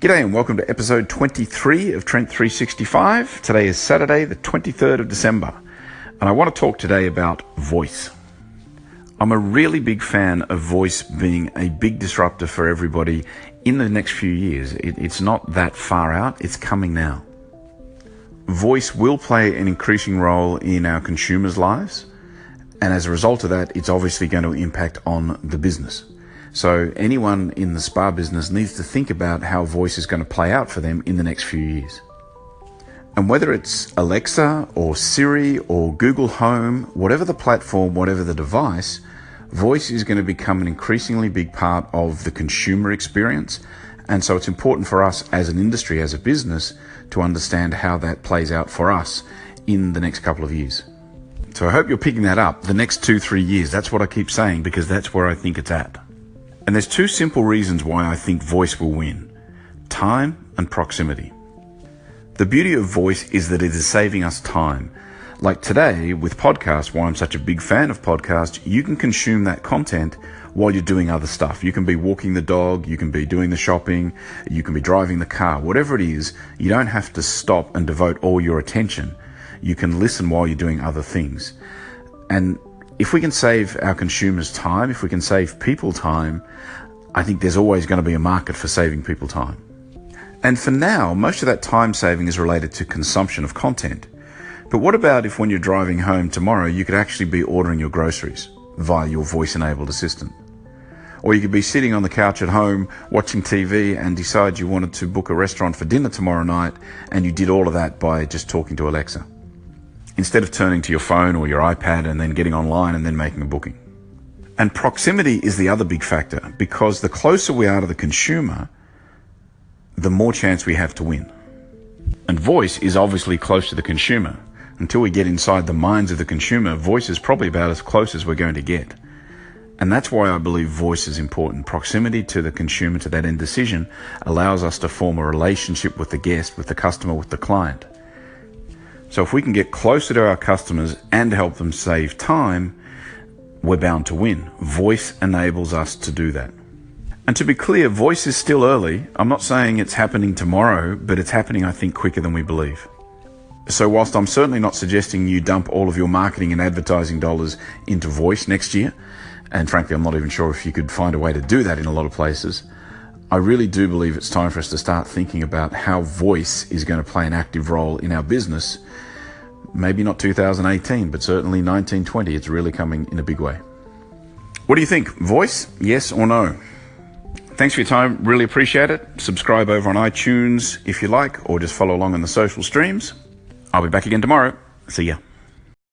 G'day and welcome to episode 23 of Trent365. Today is Saturday, the 23rd of December, and I want to talk today about voice. I'm a really big fan of voice being a big disruptor for everybody in the next few years. It's not that far out, it's coming now. Voice will play an increasing role in our consumers' lives, and as a result of that, it's obviously going to impact on the business. So anyone in the spa business needs to think about how voice is going to play out for them in the next few years. And whether it's Alexa or Siri or Google Home, whatever the platform, whatever the device, voice is going to become an increasingly big part of the consumer experience. And so it's important for us as an industry, as a business, to understand how that plays out for us in the next couple of years. So I hope you're picking that up, the next 2-3 years. That's what I keep saying, because that's where I think it's at. And there's two simple reasons why I think voice will win: time and proximity. The beauty of voice is that it is saving us time. Like today with podcasts, why I'm such a big fan of podcasts, you can consume that content while you're doing other stuff. You can be walking the dog, you can be doing the shopping, you can be driving the car, whatever it is. You don't have to stop and devote all your attention. You can listen while you're doing other things. And if we can save our consumers time, if we can save people time, I think there's always going to be a market for saving people time. And for now, most of that time saving is related to consumption of content. But what about if when you're driving home tomorrow, you could actually be ordering your groceries via your voice-enabled assistant? Or you could be sitting on the couch at home watching TV and decide you wanted to book a restaurant for dinner tomorrow night, and you did all of that by just talking to Alexa, instead of turning to your phone or your iPad and then getting online and then making a booking. And proximity is the other big factor, because the closer we are to the consumer, the more chance we have to win. And voice is obviously close to the consumer. Until we get inside the minds of the consumer, voice is probably about as close as we're going to get. And that's why I believe voice is important. Proximity to the consumer, to that end decision, allows us to form a relationship with the guest, with the customer, with the client. So if we can get closer to our customers and help them save time, we're bound to win. Voice enables us to do that. And to be clear, voice is still early. I'm not saying it's happening tomorrow, but it's happening, I think, quicker than we believe. So whilst I'm certainly not suggesting you dump all of your marketing and advertising dollars into voice next year, and frankly, I'm not even sure if you could find a way to do that in a lot of places, I really do believe it's time for us to start thinking about how voice is going to play an active role in our business. Maybe not 2018, but certainly 1920. It's really coming in a big way. What do you think? Voice, yes or no? Thanks for your time. Really appreciate it. Subscribe over on iTunes if you like, or just follow along on the social streams. I'll be back again tomorrow. See ya.